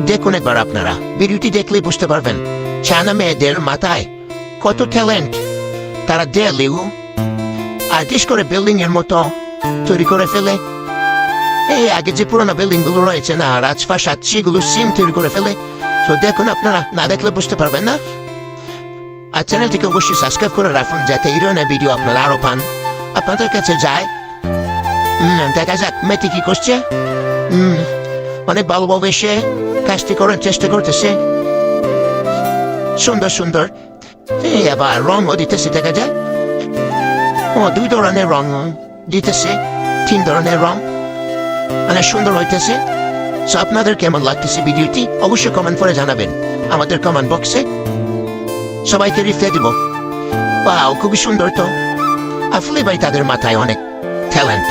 দেখুন একবার আপনারা ভিডিওটি দেখলে বুঝতে পারবেন চায়না মেয়েদের মাথায় কত ট্যালেন্ট। তারা দেয়ালেও আর্টিস্ট করে বিল্ডিং এর মতো তৈরি করে ফেলে। এই আগে যে পুরোনো বিল্ডিং গুলো রয়েছে না, রাজপ্রাসাদ, সেগুলো সিম তৈরি করে ফেলে। তো দেখুন আপনারা, না দেখলে বুঝতে পারবেন না। আর চ্যানেলটিকে অবশ্যই সাবস্ক্রাইব করে রাখুন যাতে এই ধরনের ভিডিও আপনারা আরো পান, আপনাদের কাছে যায়। দেখা যাক মেয়েটি কি করছে। অনেক ভালোভাবে সে কাজটি করার চেষ্টা করতেছে, সুন্দর সুন্দর। আবার রঙও দিতেছে, দেখা যায়। ও 2 ধরনের রং দিতেছে, 3 ধরনের রং, মানে সুন্দর হইতেছে। সো আপনাদের কেমন লাগতেছে ভিডিওটি অবশ্যই কমেন্ট করে জানাবেন আমাদের কমেন্ট বক্সে। সবাইকে রিপ্লাই দিব। ওয়াও, খুবই সুন্দর। তো আসলে ভাই তাদের মাথায় অনেক ট্যালেন্ট।